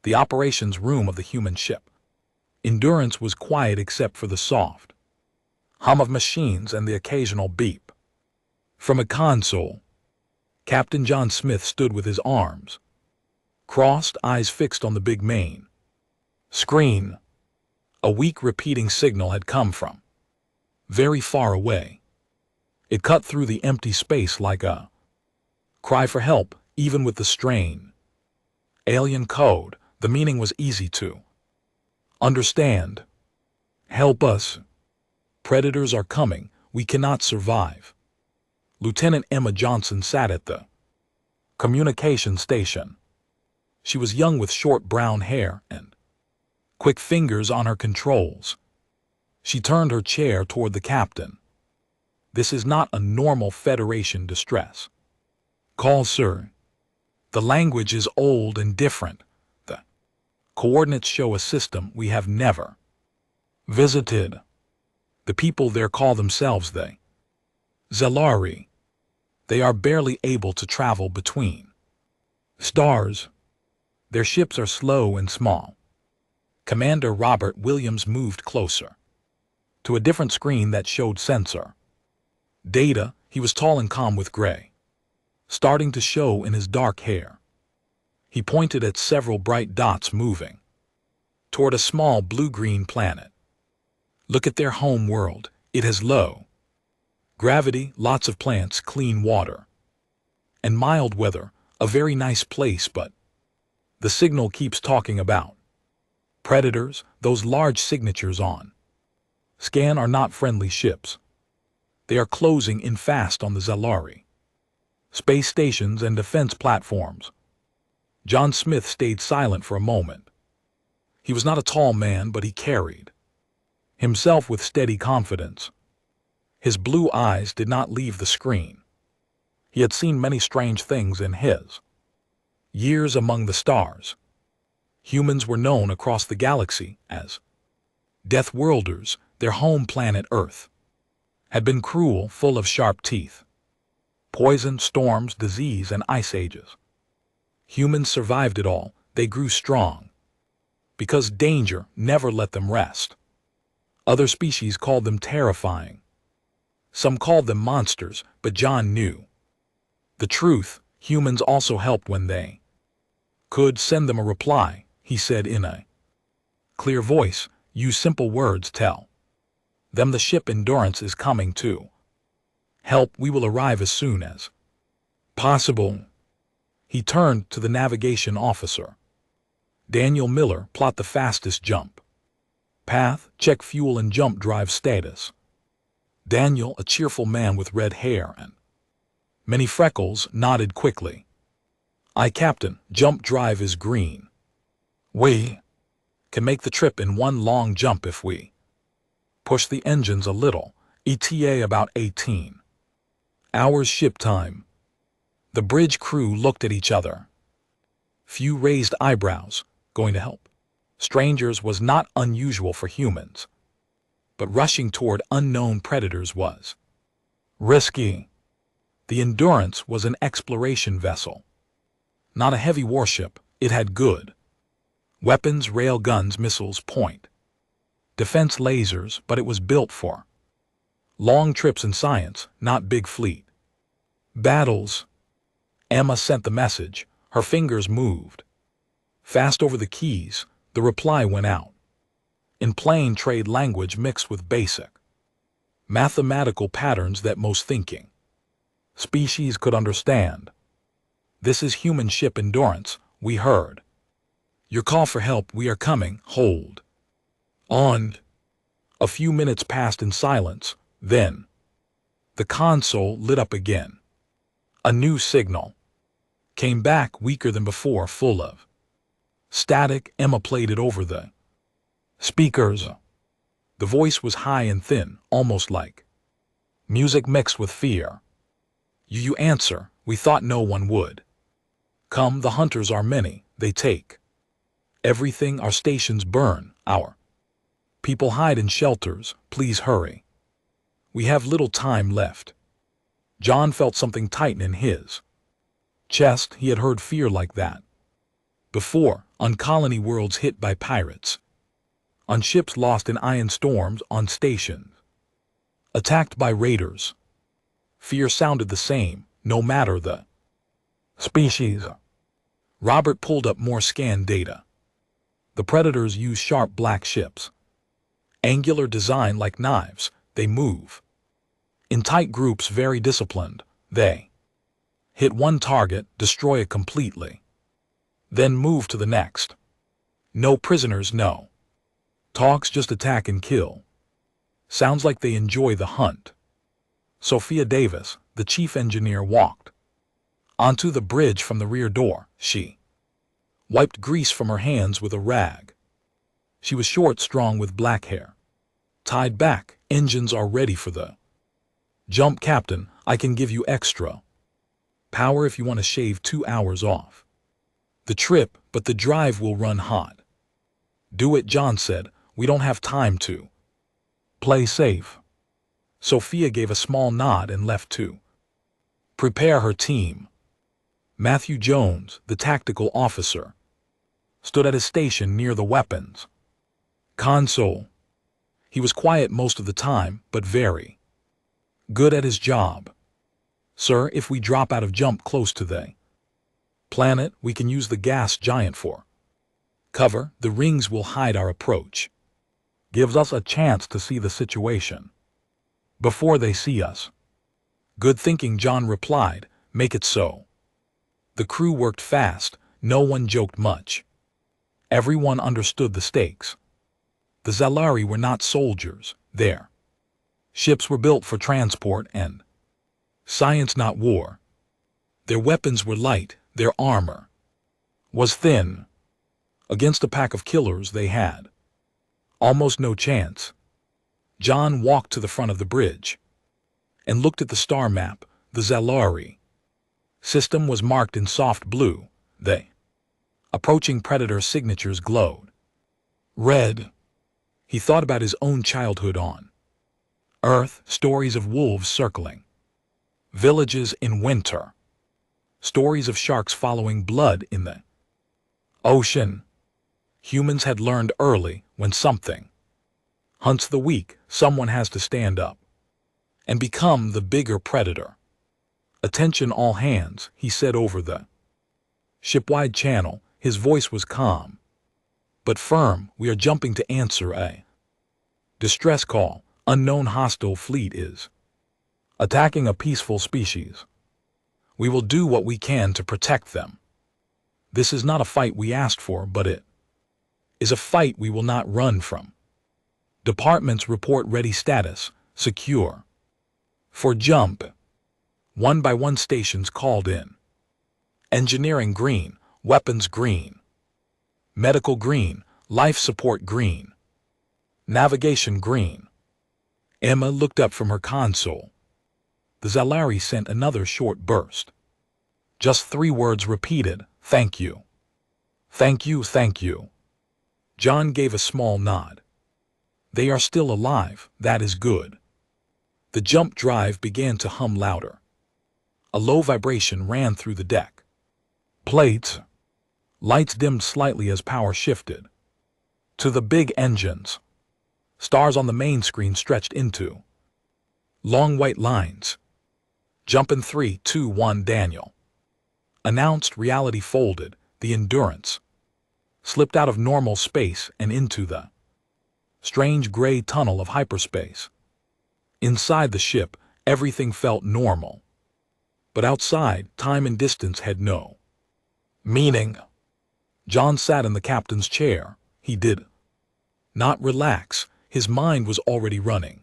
the operations room of the human ship. Endurance was quiet except for the soft hum of machines and the occasional beep. From a console, Captain John Smith stood with his arms crossed, eyes fixed on the big main screen. A weak repeating signal had come from very far away. It cut through the empty space like a cry for help, even with the strain. Alien code, the meaning was easy to understand. Help us. Predators are coming, we cannot survive. Lieutenant Emma Johnson sat at the communication station. She was young with short brown hair and quick fingers on her controls. She turned her chair toward the captain. This is not a normal Federation distress call, sir. The language is old and different. The coordinates show a system we have never visited. The people there call themselves the Zelari. They are barely able to travel between stars. Their ships are slow and small. Commander Robert Williams moved closer to a different screen that showed sensor data. He was tall and calm with gray starting to show in his dark hair. He pointed at several bright dots moving toward a small blue-green planet. Look at their home world. It has low gravity, lots of plants, clean water, and mild weather. A very nice place, but the signal keeps talking about predators. Those large signatures on scan are not friendly ships. They are closing in fast on the Zelari space stations and defense platforms. John Smith stayed silent for a moment. He was not a tall man, but he carried himself with steady confidence. His blue eyes did not leave the screen. He had seen many strange things in his years among the stars. Humans were known across the galaxy as Deathworlders. Their home planet Earth had been cruel, full of sharp teeth, poison, storms, disease, and ice ages. Humans survived it all. They grew strong because danger never let them rest. Other species called them terrifying. Some called them monsters, but John knew the truth. Humans also helped when they could. Send them a reply, he said in a clear voice. Use simple words. Tell them the ship Endurance is coming to help. We will arrive as soon as possible. He turned to the navigation officer. Daniel Miller, plot the fastest jump path, check fuel and jump drive status. Daniel, a cheerful man with red hair and many freckles, nodded quickly. Aye, Captain, jump drive is green. We can make the trip in one long jump if we push the engines a little. ETA about 18 hours ship time. The bridge crew looked at each other. Few raised eyebrows. Going to help strangers was not unusual for humans, but rushing toward unknown predators was risky. The Endurance was an exploration vessel, not a heavy warship. It had good weapons, rail guns, missiles, point defense lasers, but it was built for long trips and science, not big fleet battles. Emma sent the message. Her fingers moved fast over the keys. The reply went out in plain trade language mixed with basic mathematical patterns that most thinking species could understand. This is human ship Endurance. We heard your call for help. We are coming. Hold on. A few minutes passed in silence. Then the console lit up again. A new signal came back, weaker than before, full of static. Emma played it over the speakers. The voice was high and thin, almost like music mixed with fear. You answer. We thought no one would come. The hunters are many. They take everything. Our stations burn. Our people hide in shelters. Please hurry. We have little time left. John felt something tighten in his chest. He had heard fear like that Before, on colony worlds hit by pirates. On ships lost in iron storms, on stations. Attacked by raiders. Fear sounded the same, no matter the species. Robert pulled up more scan data. The predators use sharp black ships. Angular design like knives, they move. In tight groups, very disciplined, they hit one target, destroy it completely. Then move to the next. No prisoners, no talks, just attack and kill. Sounds like they enjoy the hunt. Sophia Davis, the chief engineer, walked onto the bridge from the rear door. She wiped grease from her hands with a rag. She was short, strong, with black hair tied back. Engines are ready for the jump, Captain. I can give you extra power if you want to shave 2 hours off the trip, but the drive will run hot. Do it, John said. We don't have time to play safe. Sophia gave a small nod and left to prepare her team. Matthew Jones, the tactical officer, stood at his station near the weapons console. He was quiet most of the time, but very good at his job. Sir, if we drop out of jump close to the planet, we can use the gas giant for cover. The rings will hide our approach. Gives us a chance to see the situation before they see us. Good thinking, John replied. Make it so. The crew worked fast. No one joked much. Everyone understood the stakes. The Zalari were not soldiers. Their ships were built for transport and science, not war. Their weapons were light. Their armor was thin. Against a pack of killers, they had almost no chance. John walked to the front of the bridge and looked at the star map. The Zalari system was marked in soft blue. The approaching predator signatures glowed red. He thought about his own childhood on Earth, stories of wolves circling villages in winter, stories of sharks following blood in the ocean. Humans had learned early, when something hunts the weak, someone has to stand up and become the bigger predator. Attention all hands, he said over the shipwide channel. His voice was calm but firm. We are jumping to answer a distress call. Unknown hostile fleet is attacking a peaceful species. We will do what we can to protect them. This is not a fight we asked for, but it is a fight we will not run from. Departments report ready status, secure for jump. One by one stations called in. Engineering green, weapons green, medical green, life support green, navigation green. Emma looked up from her console. The Zalari sent another short burst. Just 3 words repeated, thank you. Thank you, thank you. John gave a small nod. They are still alive, that is good. The jump drive began to hum louder. A low vibration ran through the deck plates. Lights dimmed slightly as power shifted to the big engines. Stars on the main screen stretched into long white lines. Jump in 3, 2, 1, Daniel announced. Reality folded. The Endurance slipped out of normal space and into the strange gray tunnel of hyperspace. Inside the ship, everything felt normal. But outside, time and distance had no meaning. John sat in the captain's chair. He did not relax. His mind was already running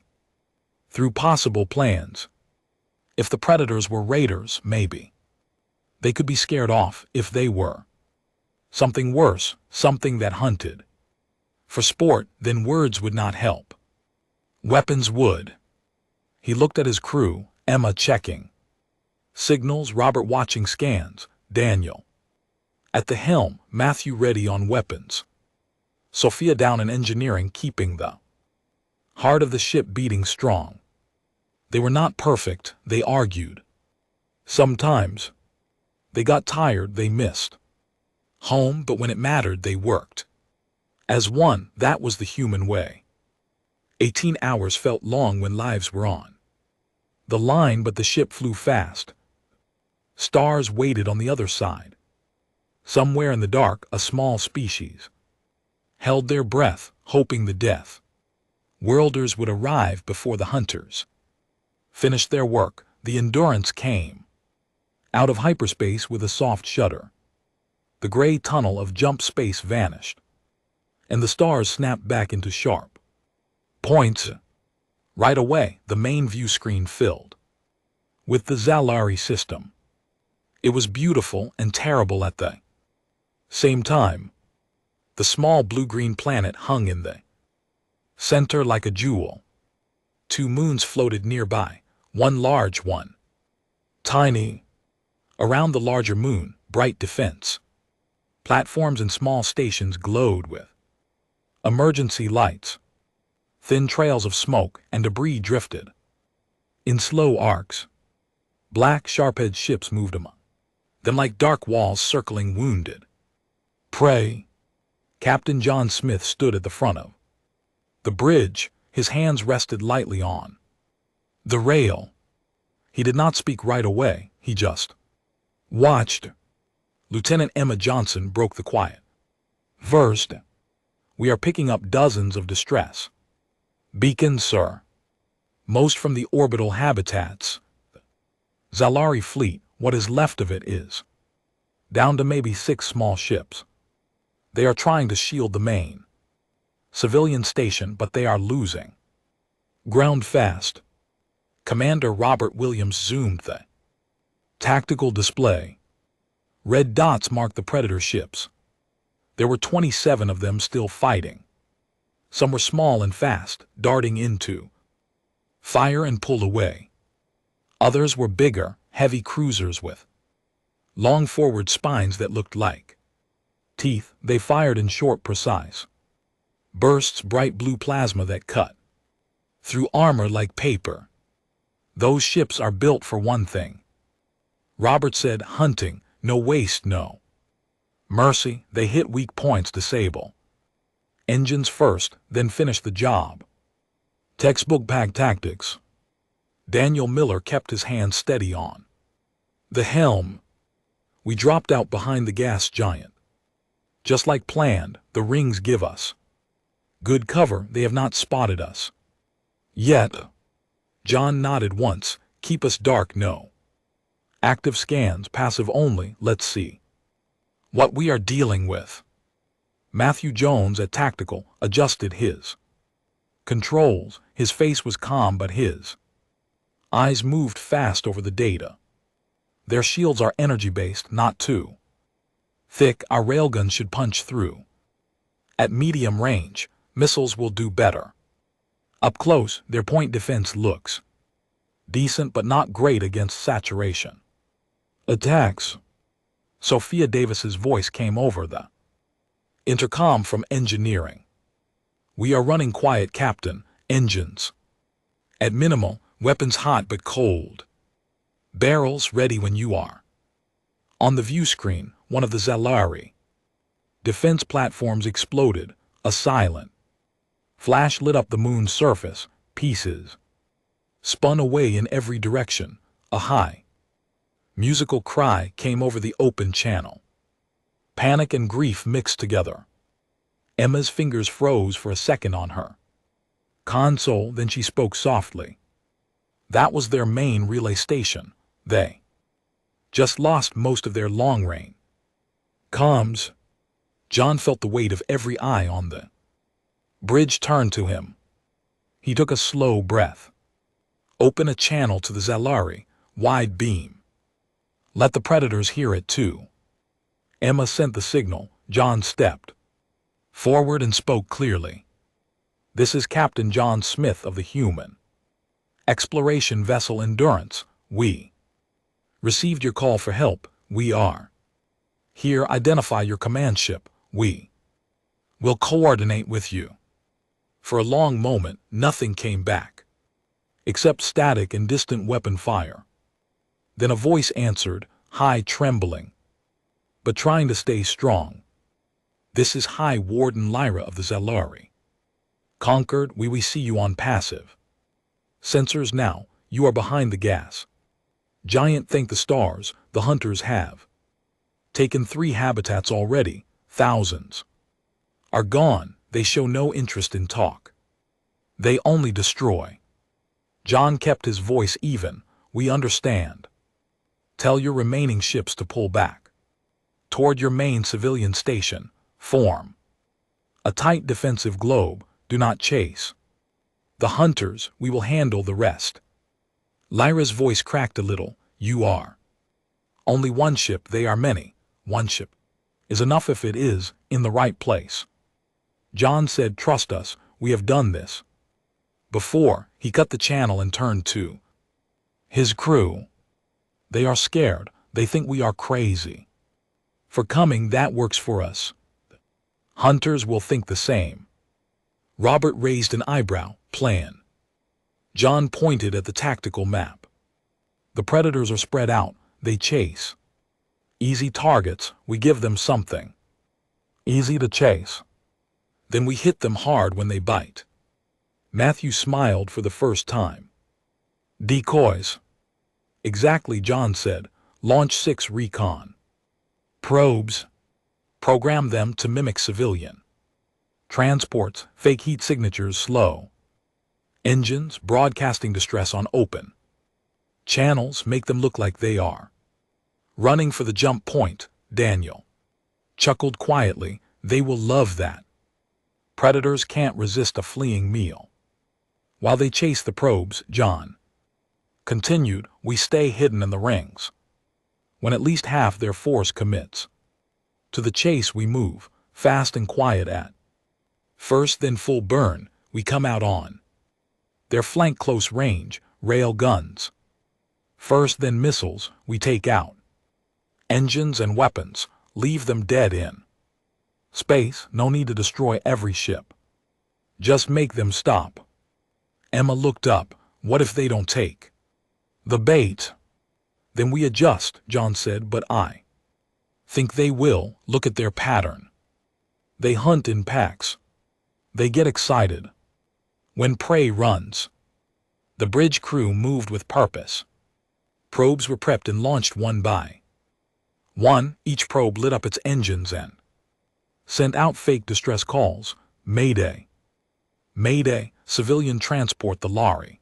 through possible plans. If the predators were raiders, maybe they could be scared off. If they were something worse, something that hunted for sport, then words would not help. Weapons would. He looked at his crew, Emma checking signals, Robert watching scans, Daniel at the helm, Matthew ready on weapons, Sophia down in engineering keeping the heart of the ship beating strong. They were not perfect, they argued. Sometimes they got tired, they missed Home, but when it mattered, they worked. As one, that was the human way. 18 hours felt long when lives were on the line, but the ship flew fast. Stars waited on the other side. Somewhere in the dark, a small species held their breath, hoping the death worlders would arrive before the hunters finished their work. The Endurance came out of hyperspace with a soft shudder. The gray tunnel of jump space vanished, and the stars snapped back into sharp points. Right away, the main view screen filled with the Zalari system. It was beautiful and terrible at the same time. The small blue-green planet hung in the center like a jewel. 2 moons floated nearby, one large, one tiny. Around the larger moon, bright defense platforms and small stations glowed with emergency lights. Thin trails of smoke and debris drifted in slow arcs. Black, sharp-edged ships moved among them like dark walls circling wounded prey. Captain John Smith stood at the front of the bridge, his hands rested lightly on the rail. He did not speak right away, he just watched. Lieutenant Emma Johnson broke the quiet. First, we are picking up dozens of distress beacons, sir. Most from the orbital habitats. Zalari fleet, what is left of it, is down to maybe 6 small ships. They are trying to shield the main civilian station, but they are losing ground fast. Commander Robert Williams zoomed the tactical display. Red dots marked the Predator ships. There were 27 of them still fighting. Some were small and fast, darting into fire and pulled away. Others were bigger, heavy cruisers with long forward spines that looked like teeth. They fired in short, precise bursts, bright blue plasma that cut through armor like paper. Those ships are built for one thing, Robert said, hunting. No waste, no mercy. They hit weak points, disable engines first, then finish the job. Textbook bag tactics. Daniel Miller kept his hand steady on the helm. We dropped out behind the gas giant. Just like planned, the rings give us good cover. They have not spotted us yet. John nodded once. Keep us dark, no active scans, passive only. Let's see what we are dealing with. Matthew Jones at Tactical adjusted his controls. His face was calm, but his eyes moved fast over the data. Their shields are energy-based, not too thick. Our railguns should punch through. At medium range, missiles will do better. Up close, their point defense looks decent but not great against saturation attacks. Sophia Davis's voice came over the intercom from engineering. We are running quiet, Captain. Engines at minimal, weapons hot but cold. Barrels ready when you are. On the view screen, one of the Zalari defense platforms exploded. A silent flash lit up the moon's surface. Pieces spun away in every direction. A high musical cry came over the open channel. Panic and grief mixed together. Emma's fingers froze for a second on her console, then she spoke softly. That was their main relay station. They just lost most of their long-range comms. John felt the weight of every eye on the bridge turn to him. He took a slow breath. Open a channel to the Zalari, wide beam. Let the Predators hear it too. Emma sent the signal. John stepped forward and spoke clearly. This is Captain John Smith of the human exploration vessel Endurance. We received your call for help. We are here. Identify your command ship. We will coordinate with you. For a long moment, nothing came back, except static and distant weapon fire. Then a voice answered, high, trembling. but trying to stay strong. This is High Warden Lyra of the Zellari. Conquered, we see you on passive. Sensors now, you are behind the gas. Giant thank the stars, the hunters have taken 3 habitats already, thousands are gone, they show no interest in talk. They only destroy. John kept his voice even, we understand. Tell your remaining ships to pull back. Toward your main civilian station, form a tight defensive globe, do not chase the hunters, we will handle the rest. Lyra's voice cracked a little, you are only one ship, they are many, one ship is enough if it is in the right place. John said, trust us, we have done this before. He cut the channel and turned to his crew. They are scared, they think we are crazy for coming, that works for us. Hunters will think the same. Robert raised an eyebrow, plan. John pointed at the tactical map. The predators are spread out, they chase easy targets, we give them something easy to chase. Then we hit them hard when they bite. Matthew smiled for the first time. Decoys. Exactly, John said. Launch 6 recon probes. Program them to mimic civilian transports, fake heat signatures slow. Engines, broadcasting distress on open channels, make them look like they are running for the jump point. Daniel chuckled quietly, they will love that. Predators can't resist a fleeing meal. While they chase the probes, John continued, we stay hidden in the rings. When at least half their force commits to the chase, we move fast and quiet at first, then full burn, we come out on their flank, close range, rail guns. First, then missiles, we take out engines and weapons, leave them dead in space, no need to destroy every ship. Just make them stop. Emma looked up, what if they don't take the bait? Then we adjust, John said, but I think they will. Look at their pattern. They hunt in packs. They get excited when prey runs. The bridge crew moved with purpose. Probes were prepped and launched one by one. Each probe lit up its engines and sent out fake distress calls. Mayday. Mayday, civilian transport the lorry.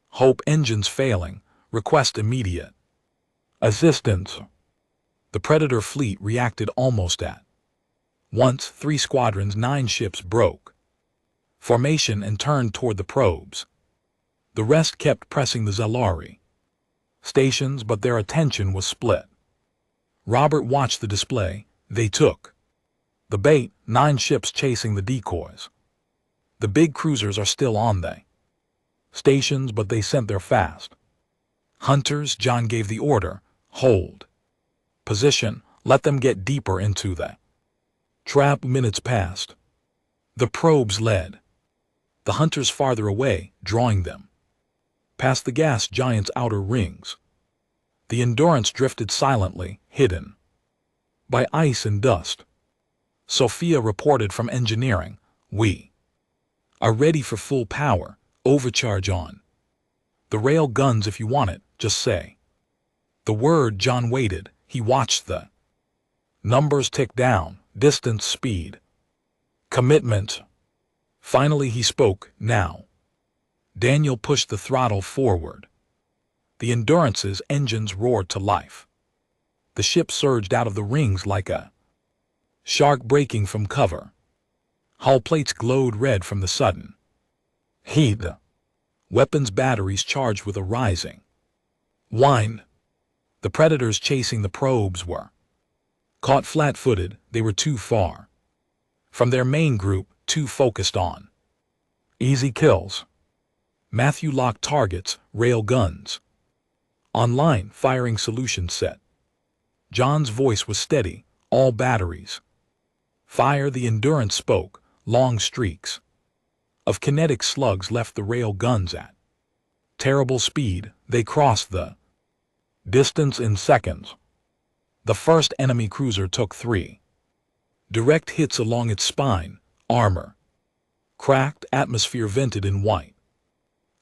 Hope, engines failing, request immediate assistance. The Predator fleet reacted almost at once. 3 squadrons, 9 ships broke formation and turned toward the probes. The rest kept pressing the Zellari stations, but their attention was split. Robert watched the display. They took the bait, 9 ships chasing the decoys. The big cruisers are still on the stations, but they sent their fast hunters. John gave the order, hold position, let them get deeper into the trap. Minutes passed. The probes led the hunters farther away, drawing them past the gas giant's outer rings. The Endurance drifted silently, hidden by ice and dust. Sophia reported from engineering, we are ready for full power, overcharge on the rail guns if you want it, just say the word. John waited, he watched the numbers tick down, distance, speed, commitment. Finally he spoke, now. Daniel pushed the throttle forward. The Endurance's engines roared to life. The ship surged out of the rings like a shark breaking from cover. Hull plates glowed red from the sudden heat. Weapons batteries charged with a rising wind. The Predators chasing the probes were caught flat-footed. They were too far from their main group, too focused on easy kills. Matthew locked targets, rail guns online, firing solution set. John's voice was steady, all batteries fire. The Endurance spoke, long streaks of kinetic slugs left the rail guns at terrible speed. They crossed the distance in seconds. The first enemy cruiser took 3 direct hits along its spine, armor cracked, atmosphere vented in white.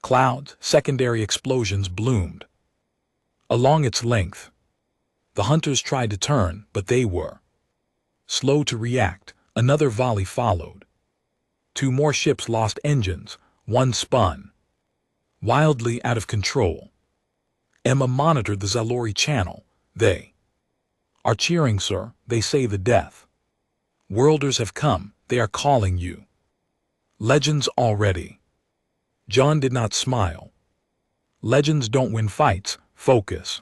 Clouds, secondary explosions bloomed along its length. The hunters tried to turn, but they were slow to react. Another volley followed. 2 more ships lost engines, 1 spun wildly out of control. Emma monitored the Zalori channel. They are cheering, sir. They say the Death Worlders have come. They are calling you. Legends already. John did not smile. Legends don't win fights. Focus.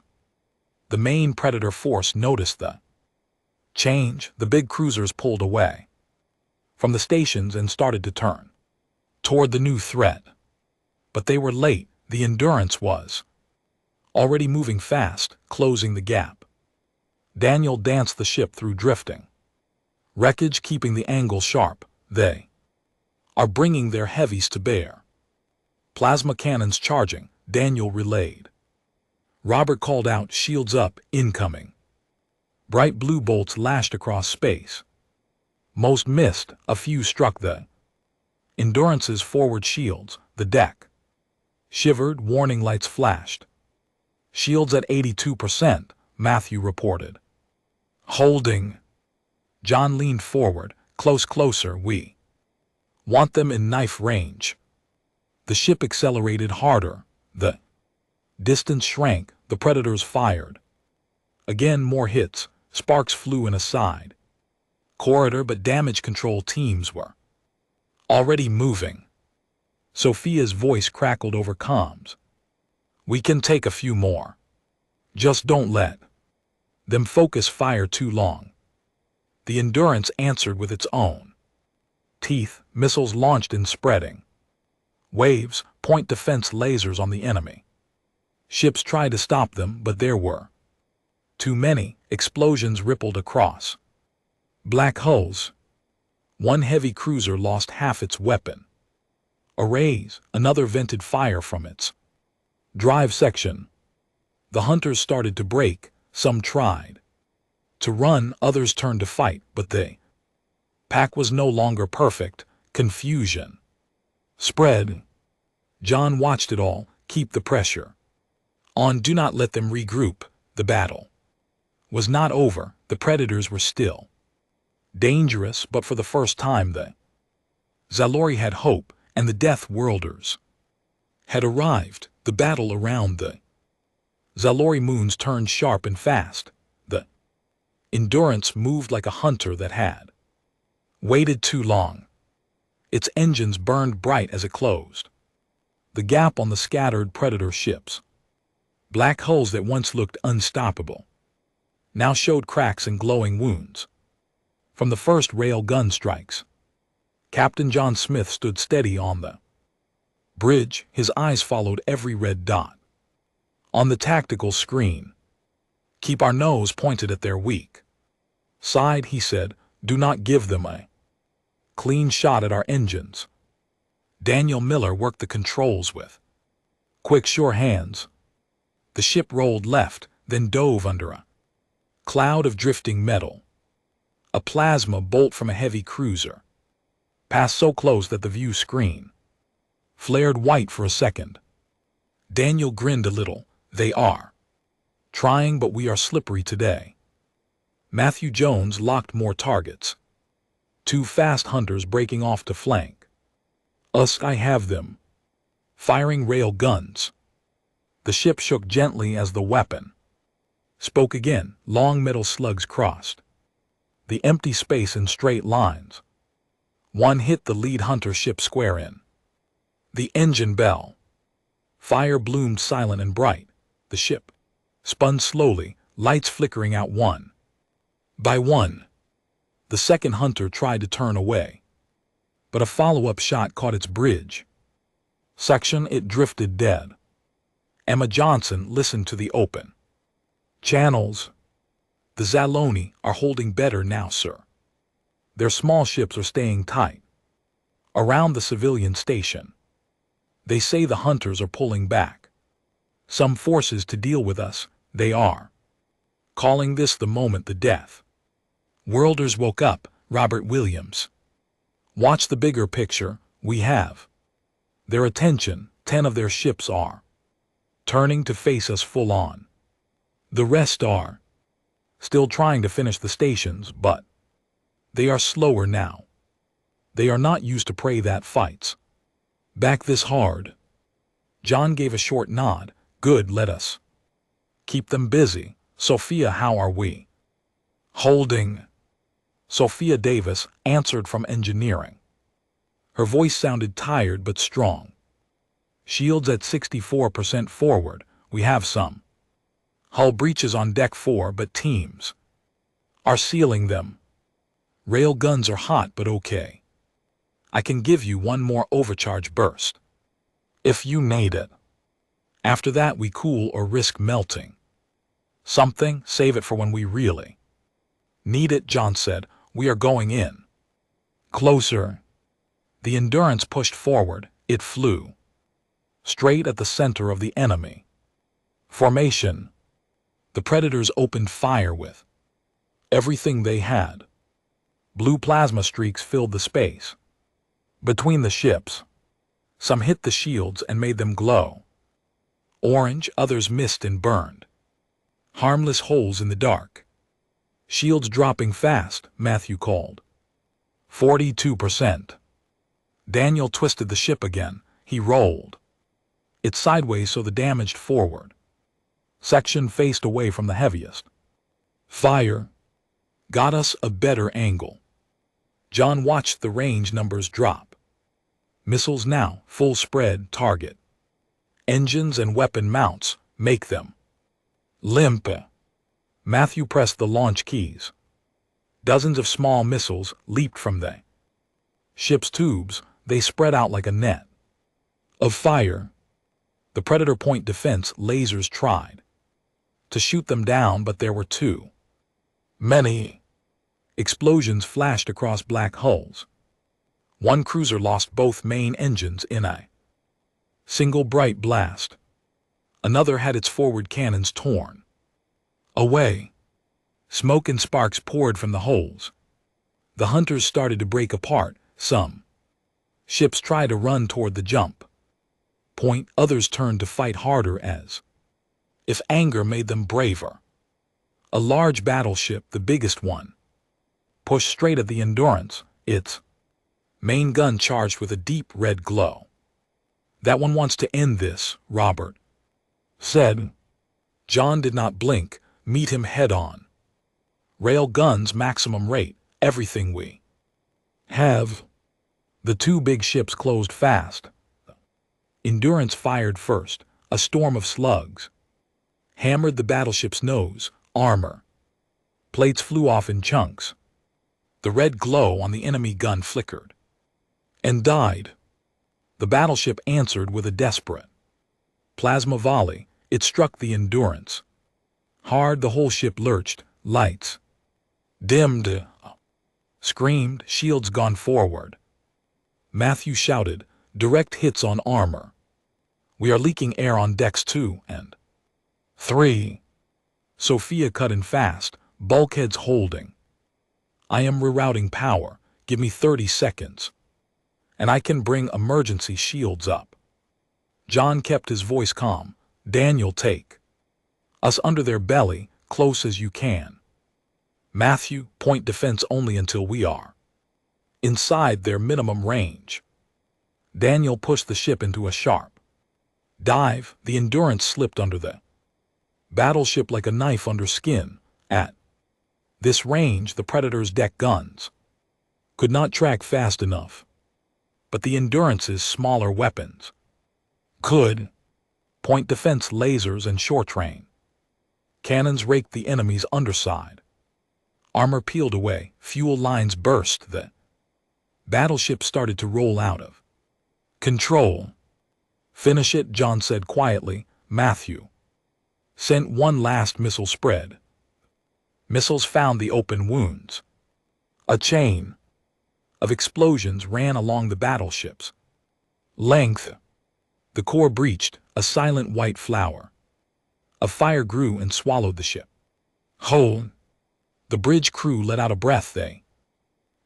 The main Predator force noticed the change. The big cruisers pulled away from the stations and started to turn toward the new threat. But they were late. The Endurance was already moving fast, closing the gap. Daniel danced the ship through drifting wreckage, keeping the angle sharp. They are bringing their heavies to bear. Plasma cannons charging, Daniel relayed. Robert called out, shields up, incoming. Bright blue bolts lashed across space. Most missed, a few struck the Endurance's forward shields. The deck shivered, warning lights flashed. Shields at 82%, Matthew reported. Holding. John leaned forward, closer, we want them in knife range. The ship accelerated harder. The distance shrank. The Predators fired. Again, more hits. Sparks flew in a side corridor, but damage control teams were already moving. Sophia's voice crackled over comms. We can take a few more. Just don't let them focus fire too long. The Endurance answered with its own teeth, missiles launched and spreading waves, point defense lasers on the enemy. Ships tried to stop them, but there were too many. Explosions rippled across black holes. 1 heavy cruiser lost half its weapon arrays. Another vented fire from its drive section. The hunters started to break. Some tried to run, others turned to fight, but the pack was no longer perfect. Confusion spread. John watched it all. Keep the pressure on. Do not let them regroup. The battle was not over. The Predators were still dangerous, but for the first time the Zalori had hope, and the Death Worlders had arrived. The battle around the Zalori moons turned sharp and fast. The Endurance moved like a hunter that had waited too long. Its engines burned bright as it closed the gap on the scattered Predator ships. Black holes that once looked unstoppable now showed cracks and glowing wounds from the first rail gun strikes. Captain John Smith stood steady on the bridge. His eyes followed every red dot on the tactical screen. Keep our nose pointed at their weak side, he said. Do not give them a clean shot at our engines. Daniel Miller worked the controls with quick, sure hands. The ship rolled left, then dove under a cloud of drifting metal. A plasma bolt from a heavy cruiser passed so close that the view screen flared white for a second. Daniel grinned a little. They are trying, but we are slippery today. Matthew Jones locked more targets. 2 fast hunters breaking off to flank us. I have them. Firing rail guns. The ship shook gently as the weapon spoke again. Long metal slugs crossed the empty space in straight lines. 1 hit the lead hunter ship square in the engine bell. Fire bloomed silent and bright. The ship spun slowly, lights flickering out one by one. The second hunter tried to turn away, but a follow-up shot caught its bridge section. It drifted dead. Emma Johnson listened to the open channels. The Zaloni are holding better now, sir. Their small ships are staying tight around the civilian station. They say the hunters are pulling back some forces to deal with us. They are calling this the moment the death. Worlders woke up, Robert Williams. Watch the bigger picture, we have their attention, 10 of their ships are turning to face us full on. The rest are still trying to finish the stations, but they are slower now. They are not used to prey that fights back this hard. John gave a short nod. Good, let us keep them busy. Sophia, how are we holding? Sophia Davis answered from engineering. Her voice sounded tired but strong. Shields at 64% forward. We have some hull breaches on deck 4, but teams are sealing them. Rail guns are hot but okay. I can give you one more overcharge burst if you need it. After that we cool or risk melting. Something, save it for when we really need it, John said. We are going in. Closer. The Endurance pushed forward. It flew straight at the center of the enemy formation. The Predators opened fire with everything they had. Blue plasma streaks filled the space between the ships. Some hit the shields and made them glow orange, others missed and burned. Harmless holes in the dark. Shields dropping fast, Matthew called. 42%. Daniel twisted the ship again. He rolled it sideways so the damaged forward section faced away from the heaviest fire. Got us a better angle. John watched the range numbers drop. Missiles now, full spread target. Engines and weapon mounts, make them limp. Matthew pressed the launch keys. Dozens of small missiles leaped from the ship's tubes. They spread out like a net of fire. The Predator point defense lasers tried to shoot them down, but there were too many. Explosions flashed across black hulls. One cruiser lost both main engines in a single bright blast. Another had its forward cannons torn away. Smoke and sparks poured from the holes. The hunters started to break apart. Some ships tried to run toward the jump point. Others turned to fight harder as if anger made them braver. A large battleship, the biggest one, pushed straight at the Endurance, its main gun charged with a deep red glow. That one wants to end this, Robert said. John did not blink. Meet him head on. Rail guns, maximum rate, everything we have. The two big ships closed fast. Endurance fired first. A storm of slugs hammered the battleship's nose. Armor plates flew off in chunks. The red glow on the enemy gun flickered and died. The battleship answered with a desperate plasma volley. It struck the Endurance hard. The whole ship lurched. Lights dimmed. Screamed. Shields gone forward. Matthew shouted. Direct hits on armor. We are leaking air on decks 2 and 3. Sophia cut in fast. Bulkheads holding. I am rerouting power. Give me 30 seconds. And I can bring emergency shields up. John kept his voice calm. Daniel, take us under their belly, close as you can. Matthew, point defense only until we are inside their minimum range. Daniel pushed the ship into a sharp dive. The Endurance slipped under the battleship like a knife under skin. At this range, the Predator's deck guns could not track fast enough, but the Endurance's smaller weapons could. Point defense lasers and short range cannons raked the enemy's underside. Armor peeled away. Fuel lines burst. The battleship started to roll out of control. Finish it, John said quietly. Matthew sent one last missile spread. Missiles found the open wounds. A chain of explosions ran along the battleship's length. The core breached, a silent white flower. A fire grew and swallowed the ship. Hold. The bridge crew let out a breath they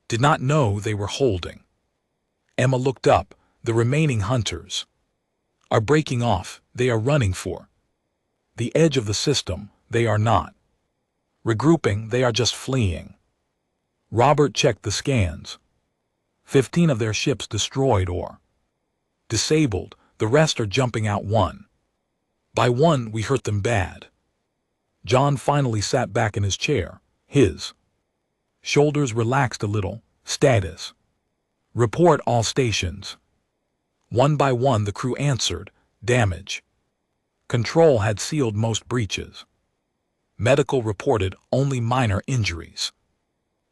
did not know they were holding. Emma looked up. The remaining hunters are breaking off. They are running for the edge of the system. They are not regrouping. They are just fleeing. Robert checked the scans. 15 of their ships destroyed or disabled. The rest are jumping out one by one. We hurt them bad. John finally sat back in his chair. His shoulders relaxed a little. Status report all stations. One by one the crew answered. Damage control had sealed most breaches. Medical reported only minor injuries.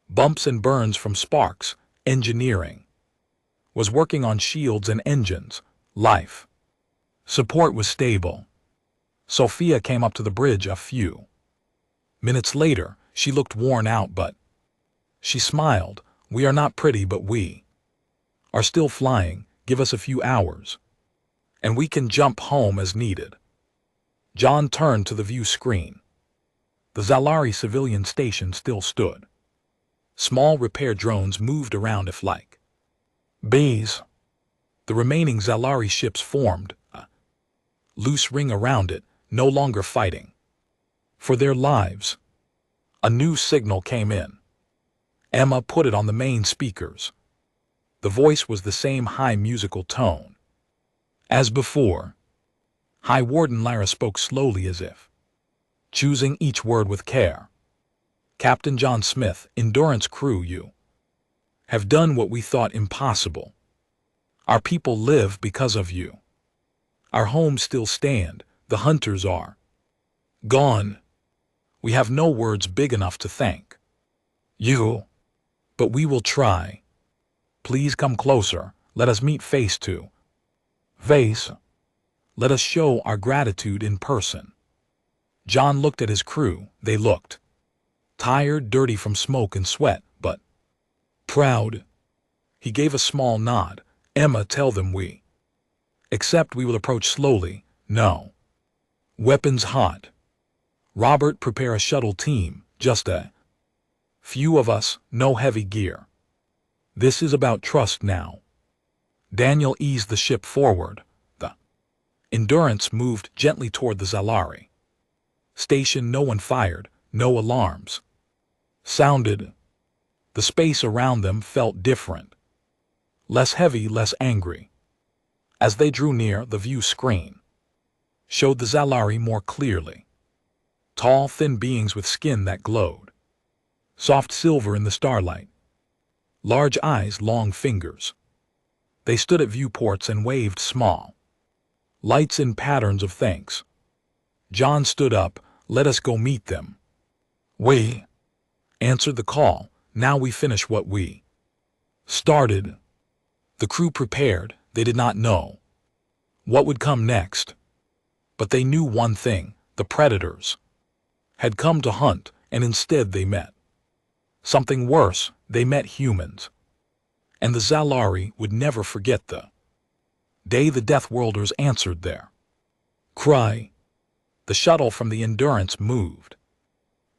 Bumps and burns from sparks. Engineering was working on shields and engines. Life support was stable. Sophia came up to the bridge a few minutes later. She looked worn out, but she smiled. We are not pretty, but we are still flying. Give us a few hours, and we can jump home as needed. John turned to the view screen. The Zalari civilian station still stood. Small repair drones moved around if like bees. The remaining Zalari ships formed a loose ring around it, no longer fighting for their lives. A new signal came in. Emma put it on the main speakers. The voice was the same high musical tone as before. High Warden Lyra spoke slowly as if choosing each word with care. Captain John Smith, Endurance crew, you have done what we thought impossible. Our people live because of you. Our homes still stand. The hunters are gone. We have no words big enough to thank you, but we will try. Please come closer. Let us meet face to face. Let us show our gratitude in person. John looked at his crew. They looked tired, dirty from smoke and sweat, but proud. He gave a small nod. Emma, tell them we except we will approach slowly. No weapons hot. Robert, prepare a shuttle team. Just a few of us, no heavy gear. This is about trust now. Daniel eased the ship forward. The Endurance moved gently toward the Zalari station. No one fired. No alarms sounded. The space around them felt different. Less heavy, less angry. As they drew near, the view screen showed the Zalari more clearly. Tall, thin beings with skin that glowed soft silver in the starlight. Large eyes, long fingers. They stood at viewports and waved small lights in patterns of thanks. John stood up. Let us go meet them. We answered the call. Now we finish what we started. The crew prepared. They did not know what would come next, but they knew one thing: the predators had come to hunt, and instead they met something worse. They met humans. And the Zalari would never forget the day the Deathworlders answered their cry. The shuttle from the Endurance moved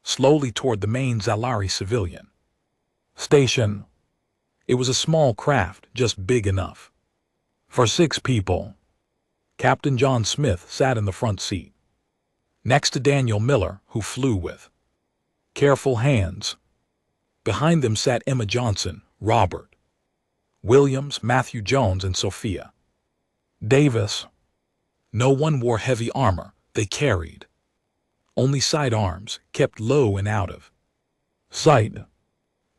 slowly toward the main Zalari civilian station. It was a small craft, just big enough for 6 people. Captain John Smith sat in the front seat, next to Daniel Miller, who flew with careful hands. Behind them sat Emma Johnson, Robert Williams, Matthew Jones, and Sophia Davis. No one wore heavy armor. They carried only sidearms, kept low and out of sight.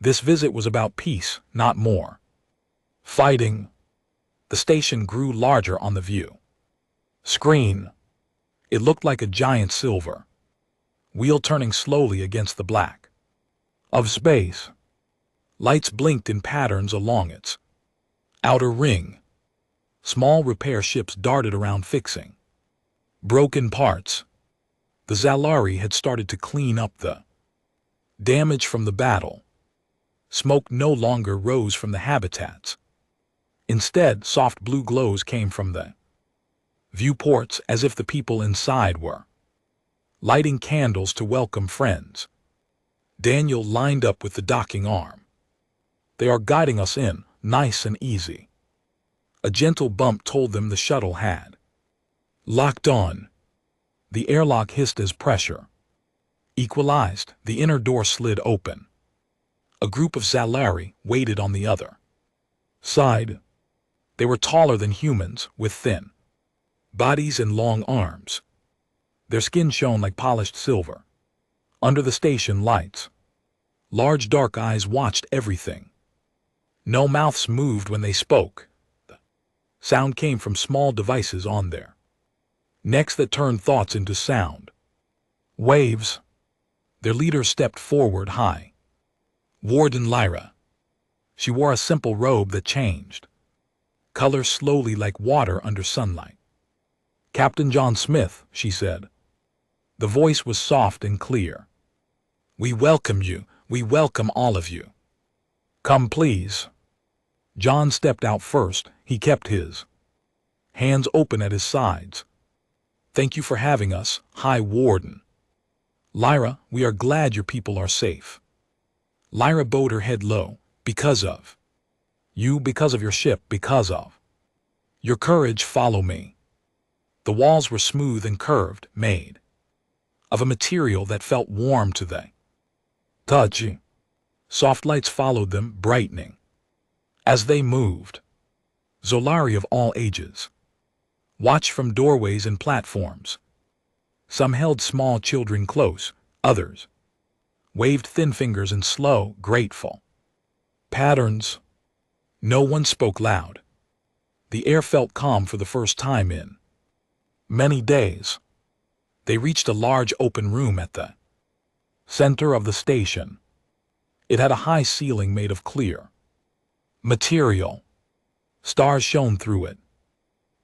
This visit was about peace, not more fighting. The station grew larger on the view screen. It looked like a giant silver wheel turning slowly against the black of space. Lights blinked in patterns along its outer ring. Small repair ships darted around fixing broken parts. The Zalari had started to clean up the damage from the battle. Smoke no longer rose from the habitats. Instead, soft blue glows came from the viewports, as if the people inside were lighting candles to welcome friends. Daniel lined up with the docking arm. They are guiding us in, nice and easy. A gentle bump told them the shuttle had locked on. The airlock hissed as pressure equalized. The inner door slid open. A group of Zalari waited on the other side. They were taller than humans, with thin bodies and long arms. Their skin shone like polished silver. Under the station lights, large dark eyes watched everything. No mouths moved when they spoke. The sound came from small devices on their necks that turned thoughts into sound waves. Their leader stepped forward high. Warden Lyra. She wore a simple robe that changed color slowly like water under sunlight. Captain John Smith, she said. The voice was soft and clear. We welcome you. We welcome all of you. Come, please. John stepped out first. He kept his hands open at his sides. Thank you for having us, High Warden. Lyra, we are glad your people are safe. Lyra bowed her head low. Because of you, because of your ship, because of your courage, follow me. The walls were smooth and curved, made of a material that felt warm to the touch. Soft lights followed them, brightening as they moved. Zolari of all ages watched from doorways and platforms. Some held small children close, others waved thin fingers in slow, grateful patterns. No one spoke loud. The air felt calm for the first time in many days. They reached a large open room at the center of the station. It had a high ceiling made of clear material. Stars shone through it.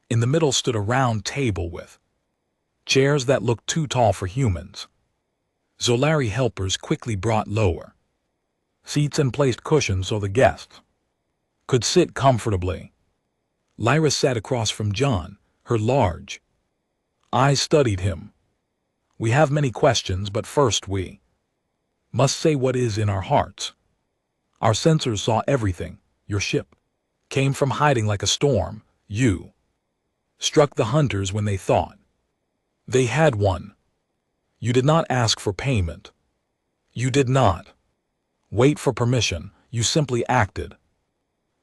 In the middle stood a round table with chairs that looked too tall for humans. Zolari helpers quickly brought lower seats and placed cushions so the guests could sit comfortably. Lyra sat across from John. Her large eyes studied him. We have many questions, but first we must say what is in our hearts. Our sensors saw everything. Your ship came from hiding like a storm. You struck the hunters when they thought they had won. You did not ask for payment. You did not wait for permission. You simply acted.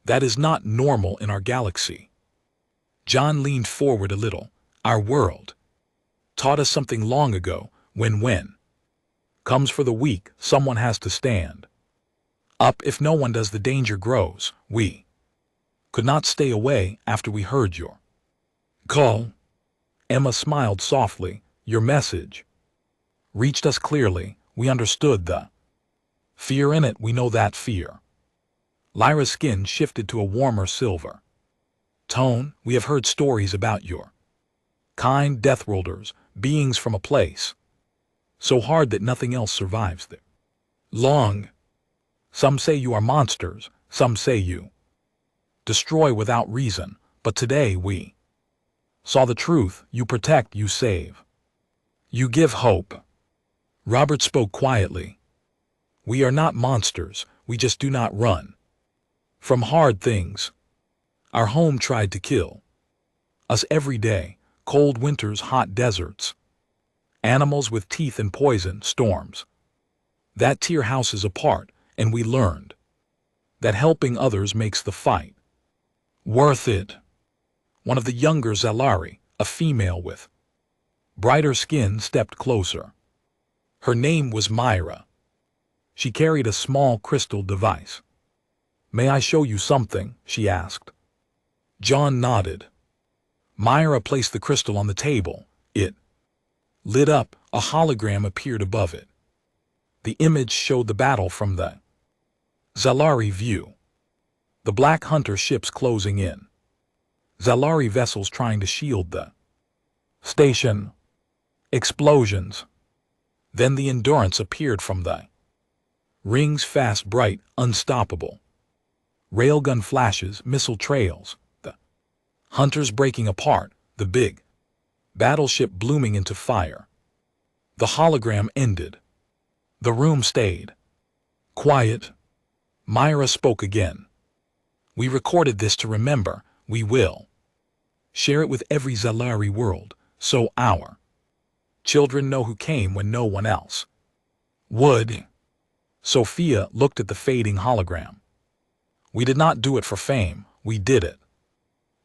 That is not normal in our galaxy. John leaned forward a little. Our world taught us something long ago. When comes for the weak, someone has to stand up. If no one does, the danger grows. We could not stay away after we heard your call. Emma smiled softly. Your message reached us clearly. We understood the fear in it. We know that fear. Lyra's skin shifted to a warmer silver tone. We have heard stories about your kind, Deathworlders, beings from a place so hard that nothing else survives there long. Some say you are monsters. Some say you destroy without reason. But today we saw the truth. You protect, you save. You give hope. Robert spoke quietly. We are not monsters. We just do not run from hard things. Our home tried to kill us every day. Cold winters, hot deserts, animals with teeth and poison, storms that tear houses apart. And we learned that helping others makes the fight worth it. One of the younger Zalari, a female with brighter skin, stepped closer. Her name was Myra. She carried a small crystal device. May I show you something? She asked. John nodded. Myra placed the crystal on the table. It lit up. A hologram appeared above it. The image showed the battle from the Zalari view. The Black Hunter ships closing in. Zalari vessels trying to shield the station. Explosions. Then the Endurance appeared from the rings, fast, bright, unstoppable. Railgun flashes, missile trails. The hunters breaking apart. The big battleship blooming into fire. The hologram ended. The room stayed Quiet. Myra spoke again. We recorded this to remember. We will share it with every Zalari world, so our children know who came when no one else would. Sophia looked at the fading hologram. We did not do it for fame, we did it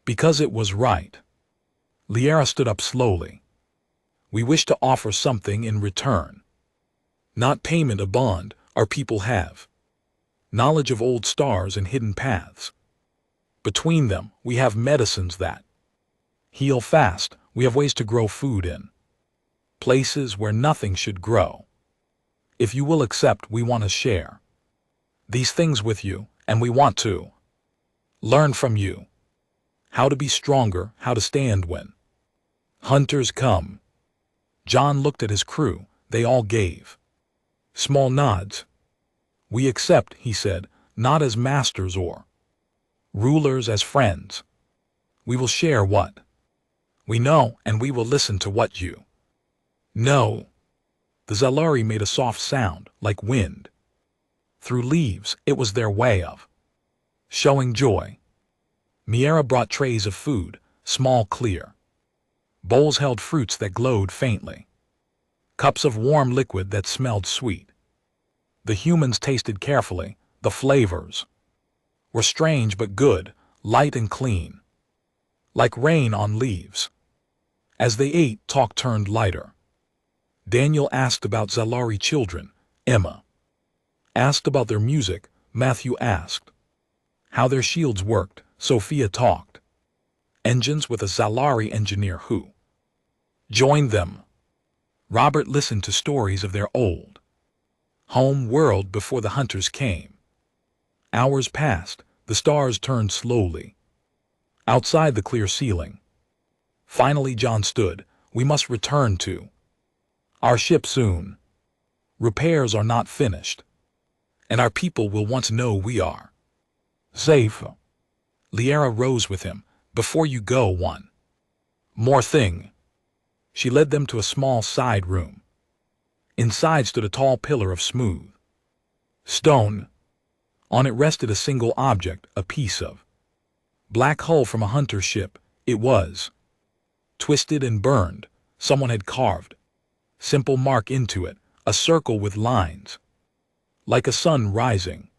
because it was right. Liara stood up slowly. We wish to offer something in return. Not payment, a bond. Our people have knowledge of old stars and hidden paths. Between them, we have medicines that heal fast. We have ways to grow food in places where nothing should grow. If you will accept, we want to share these things with you, and we want to learn from you how to be stronger, how to stand when hunters come. John looked at his crew. They all gave small nods. We accept, he said, not as masters or rulers, as friends. We will share what we know, and we will listen to what you know. The Zalari made a soft sound, like wind through leaves. It was their way of showing joy. Miera brought trays of food, small clear bowls held fruits that glowed faintly, cups of warm liquid that smelled sweet. The humans tasted carefully. The flavors were strange but good, light and clean, like rain on leaves. As they ate, talk turned lighter. Daniel asked about Zalari children. Emma asked about their music. Matthew asked how their shields worked. Sophia talked engines with a Zalari engineer who joined them. Robert listened to stories of their old home world before the hunters came. Hours passed. The stars turned slowly outside the clear ceiling. Finally John stood. We must return to our ship soon. Repairs are not finished, and our people will want to know we are safe. Liara rose with him. Before you go, one more thing. She led them to a small side room. Inside stood a tall pillar of smooth stone. On it rested a single object, a piece of black hull from a hunter ship. It was twisted and burned. Someone had carved simple mark into it, a circle with lines like a sun rising.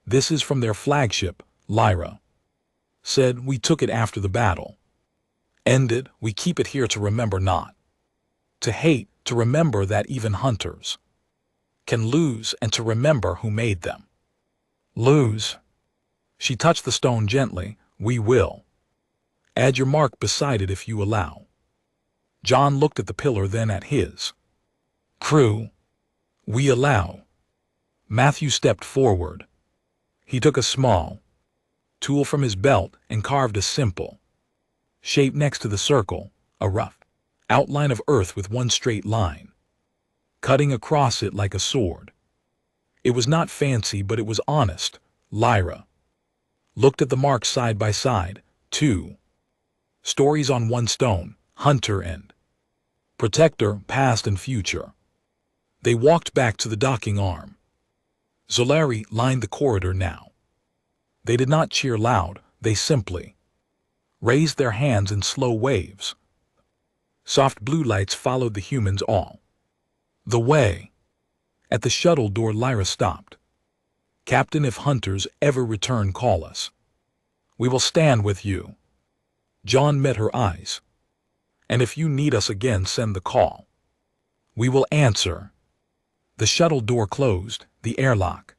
This is from their flagship, Lyra said. We took it after the battle ended. We keep it here to remember, not to hate, to remember that even hunters can lose, and to remember who made them lose. She touched the stone gently. We will add your mark beside it if you allow. John looked at the pillar, then at his crew. We allow. Matthew stepped forward. He took a small tool from his belt and carved a simple shape next to the circle, a rough outline of earth with one straight line cutting across it like a sword. It was not fancy, but it was honest. Lyra looked at the marks side by side. 2 stories on one stone, hunter and protector, past and future. They walked back to the docking arm. Zalari lined the corridor now. They did not cheer loud. They simply raised their hands in slow waves. Soft blue lights followed the humans all the way. At the shuttle door, Lyra stopped. Captain, if hunters ever return, call us. We will stand with you. John met her eyes. And if you need us again, send the call. We will answer. The shuttle door closed, the airlock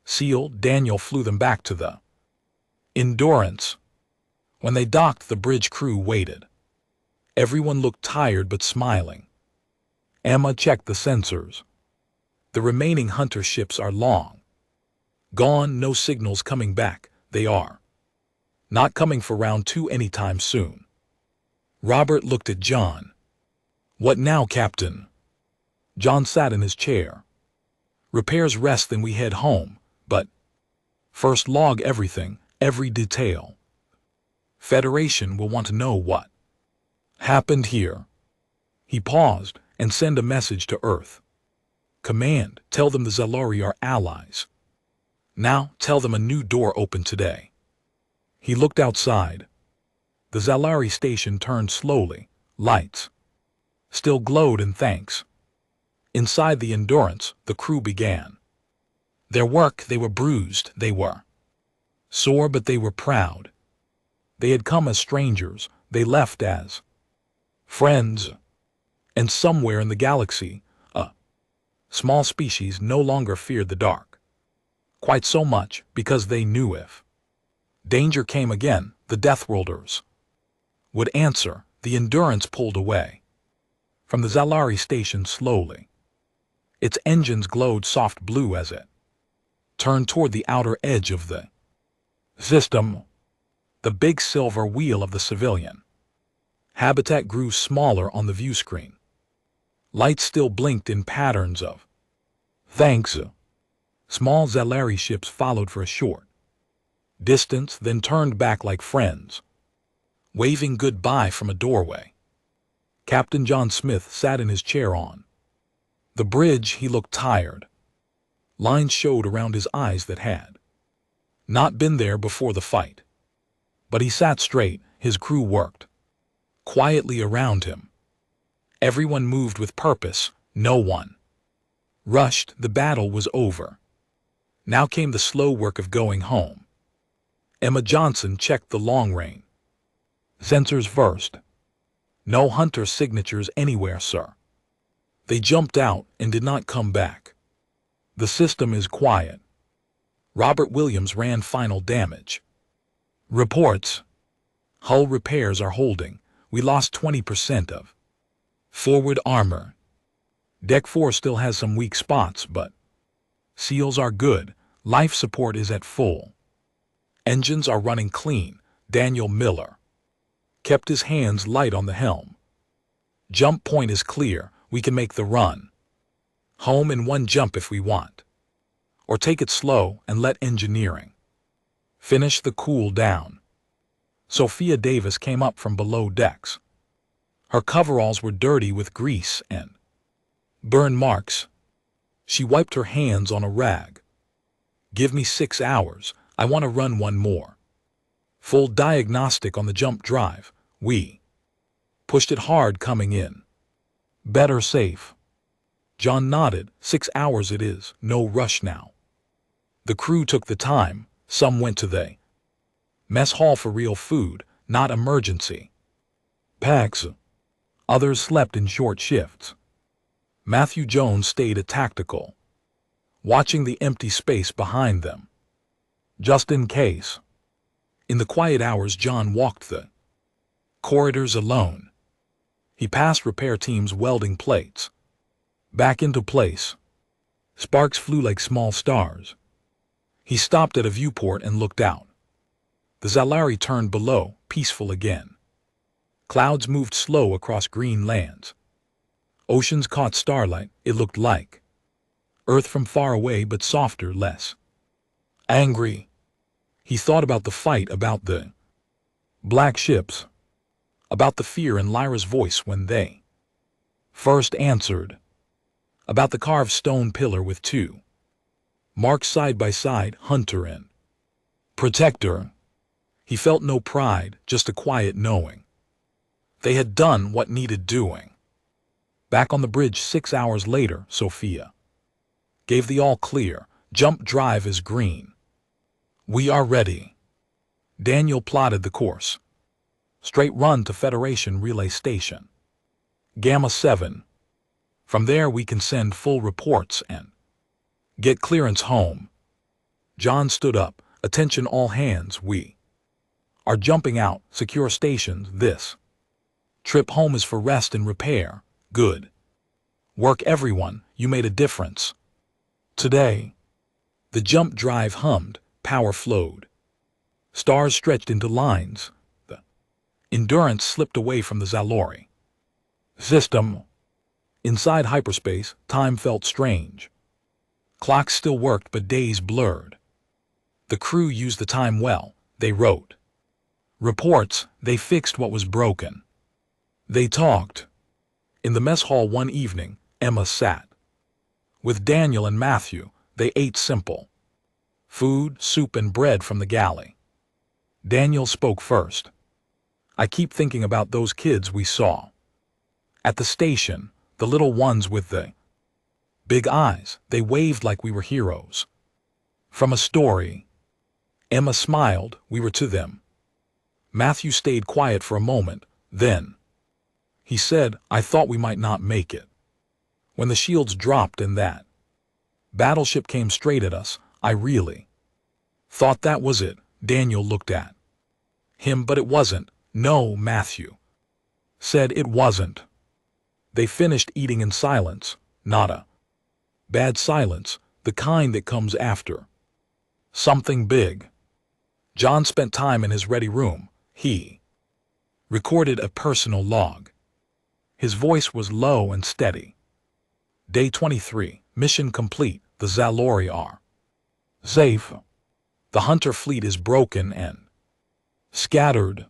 sealed. Daniel flew them back to the Endurance. When they docked, the bridge crew waited. Everyone looked tired but smiling. Emma checked the sensors. The remaining hunter ships are long gone, no signals coming back. They are not coming for round 2 anytime soon. Robert looked at John. What now, Captain? John sat in his chair. Repairs rest, then we head home, but first log everything, every detail. Federation will want to know what happened here. He paused and send a message to Earth. Command, tell them the Zalari are allies. Now tell them a new door opened today. He looked outside. The Zalari station turned slowly. Lights still glowed in thanks. Inside the Endurance, the crew began their work. They were bruised, they were sore, but they were proud. They had come as strangers, they left as friends. And somewhere in the galaxy, a small species no longer feared the dark quite so much, because they knew if danger came again, the Deathworlders would answer. The Endurance pulled away from the Zalari station slowly. Its engines glowed soft blue as it turned toward the outer edge of the system. The big silver wheel of the civilian habitat grew smaller on the view screen. Lights still blinked in patterns of thanks. Small Zalari ships followed for a short distance, then turned back like friends, waving goodbye from a doorway. Captain John Smith sat in his chair on the bridge. He looked tired. Lines showed around his eyes that had not been there before the fight. But he sat straight. His crew worked quietly around him. Everyone moved with purpose. No one rushed. The battle was over. Now came the slow work of going home. Emma Johnson checked the long-range sensors first. No hunter signatures anywhere, sir. They jumped out and did not come back. The system is quiet. Robert Williams ran final damage reports. Hull repairs are holding. We lost 20% of forward armor. Deck 4 still has some weak spots, but seals are good. Life support is at full. Engines are running clean. Daniel Miller kept his hands light on the helm. Jump point is clear. We can make the run home in one jump if we want. Or take it slow and let engineering finish the cool down. Sophia Davis came up from below decks. Her coveralls were dirty with grease and burn marks. She wiped her hands on a rag. Give me 6 hours. I want to run one more. Full diagnostic on the jump drive. We pushed it hard coming in. Better safe. John nodded. 6 hours it is. No rush now. The crew took the time. Some went to the mess hall for real food, not emergency packs. Others slept in short shifts. Matthew Jones stayed at tactical, watching the empty space behind them, just in case. In the quiet hours, John walked the corridors alone. He passed repair teams welding plates back into place. Sparks flew like small stars. He stopped at a viewport and looked out. The Zalari turned below, peaceful again. Clouds moved slow across green lands. Oceans caught starlight. It looked like Earth from far away, but softer, less angry. He thought about the fight, about the black ships, about the fear in Lyra's voice when they first answered, about the carved stone pillar with 2 marks side by side, hunter and protector. He felt no pride, just a quiet knowing. They had done what needed doing. Back on the bridge 6 hours later, Sophia gave the all clear. Jump drive is green. We are ready. Daniel plotted the course. Straight run to Federation Relay Station. Gamma 7. From there we can send full reports and get clearance home. John stood up. Attention all hands, we are jumping out. Secure stations. This trip home is for rest and repair. Good work everyone, you made a difference today. The jump drive hummed, power flowed. Stars stretched into lines. The Endurance slipped away from the Zalari system. Inside hyperspace, time felt strange. Clocks still worked, but days blurred. The crew used the time well. They wrote reports. They fixed what was broken. They talked. In the mess hall one evening, Emma sat With Daniel and Matthew, they ate simple food, soup, and bread from the galley. Daniel spoke first. I keep thinking about those kids we saw at the station, the little ones with the big eyes. They waved like we were heroes. From a story. Emma smiled. We were to them. Matthew stayed quiet for a moment. Then he said, I thought we might not make it. When the shields dropped and that battleship came straight at us, I really thought that was it. Daniel looked at him, but it wasn't. No, Matthew said it wasn't. They finished eating in silence, not a bad silence, the kind that comes after something big. John spent time in his ready room. He recorded a personal log. His voice was low and steady. Day 23, mission complete. The Zalori are safe. The hunter fleet is broken and scattered.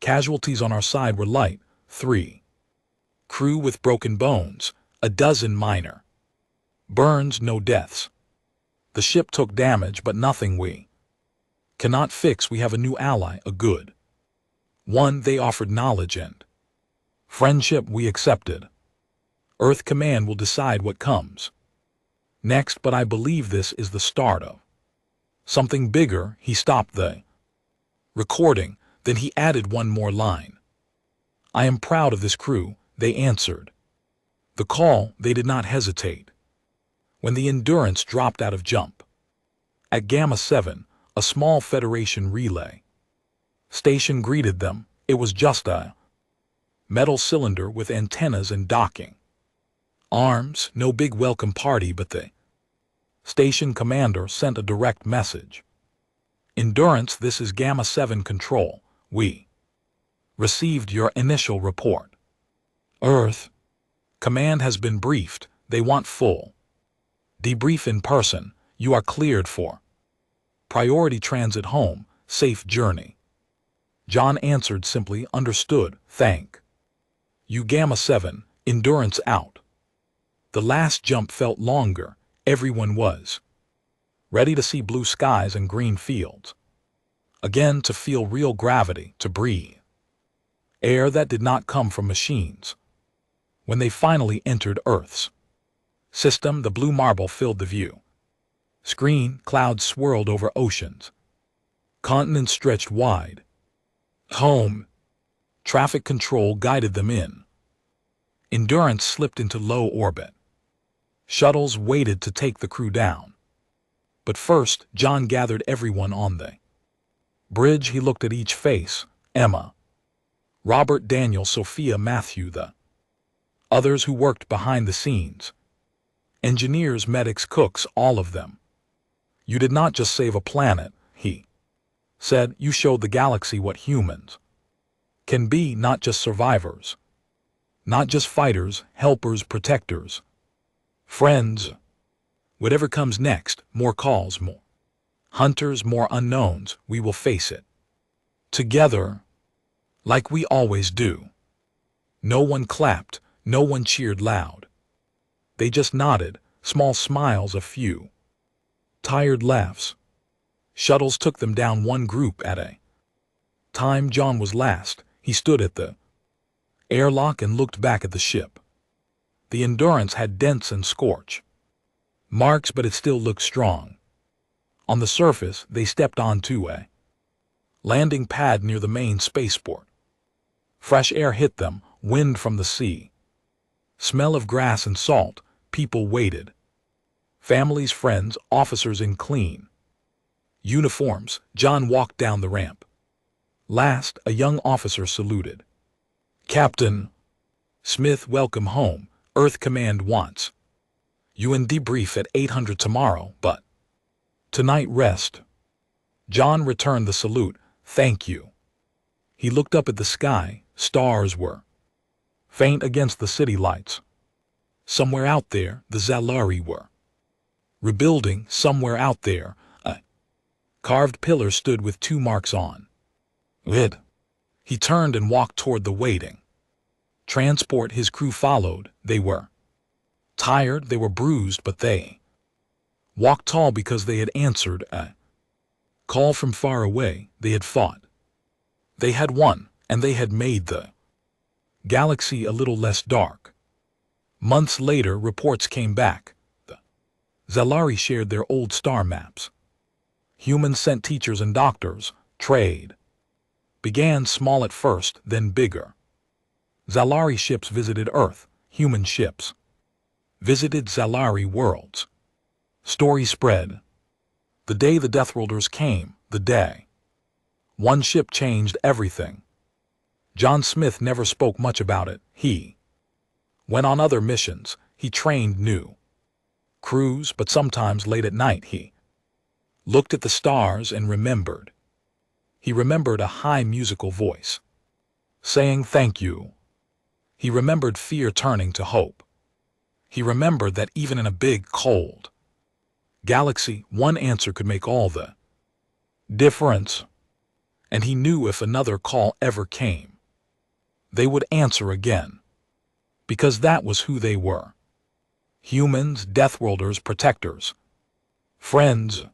Casualties on our side were light, 3. Crew with broken bones, a dozen minor burns, no deaths. The ship took damage, but nothing we cannot fix. We have a new ally, a good one. They offered knowledge and friendship. We accepted. Earth Command will decide what comes next, but I believe this is the start of something bigger. He stopped the recording, then he added one more line. I am proud of this crew, they answered the call. They did not hesitate. When the Endurance dropped out of jump at Gamma 7, a small Federation relay station greeted them. It was just a metal cylinder with antennas and docking arms. No big welcome party, but the station commander sent a direct message. Endurance, this is Gamma 7 Control. We received your initial report. Earth Command has been briefed. They want full debrief in person. You are cleared for priority transit home. Safe journey. John answered simply, understood. Thank you. Gamma 7, Endurance out. The last jump felt longer. Everyone was ready to see blue skies and green fields again, to feel real gravity, to breathe air that did not come from machines. When they finally entered Earth's system, the blue marble filled the view screen. Clouds swirled over oceans. Continents stretched wide. Home traffic control guided them in. Endurance slipped into low orbit. Shuttles waited to take the crew down. But first, John gathered everyone on the bridge. He looked at each face. Emma, Robert, Daniel, Sophia, Matthew, the others who worked behind the scenes. Engineers, medics, cooks, all of them. You did not just save a planet, he said. You showed the galaxy what humans can be, not just survivors, not just fighters, helpers, protectors, friends. Whatever comes next, more calls, more hunters, more unknowns, we will face it together, like we always do. No one clapped, no one cheered loud. They just nodded, small smiles, a few tired laughs. Shuttles took them down, one group at a time. John was last. He stood at the airlock and looked back at the ship. The Endurance had dents and scorch marks, but it still looked strong. On the surface, they stepped onto a landing pad near the main spaceport. Fresh air hit them, wind from the sea, smell of grass and salt. People waited. Families, friends, officers in clean uniforms. John walked down the ramp. Last, a young officer saluted. Captain Smith, welcome home. Earth Command wants you in debrief at 800 tomorrow, but tonight rest. John returned the salute. Thank you. He looked up at the sky. Stars were faint against the city lights. Somewhere out there, the Zalari were rebuilding. Somewhere out there, a carved pillar stood with 2 marks on it. He turned and walked toward the waiting transport. His crew followed. They were Tired, they were bruised, but they walked tall because they had answered a call from far away. They had fought. They had won, and they had made the galaxy a little less dark. Months later, reports came back. The Zalari shared their old star maps. Humans sent teachers and doctors. Trade began small at first, then bigger. Zalari ships visited Earth. Human ships visited Zalari worlds. Story spread. The day the Deathworlders came, the day one ship changed everything. John Smith never spoke much about it. He went on other missions. He trained new crews, but sometimes late at night he looked at the stars and remembered. He remembered a high musical voice saying thank you. He remembered fear turning to hope. He remembered that even in a big, cold galaxy, one answer could make all the difference. And he knew if another call ever came, they would answer again. Because that was who they were. Humans, Deathworlders, protectors, friends.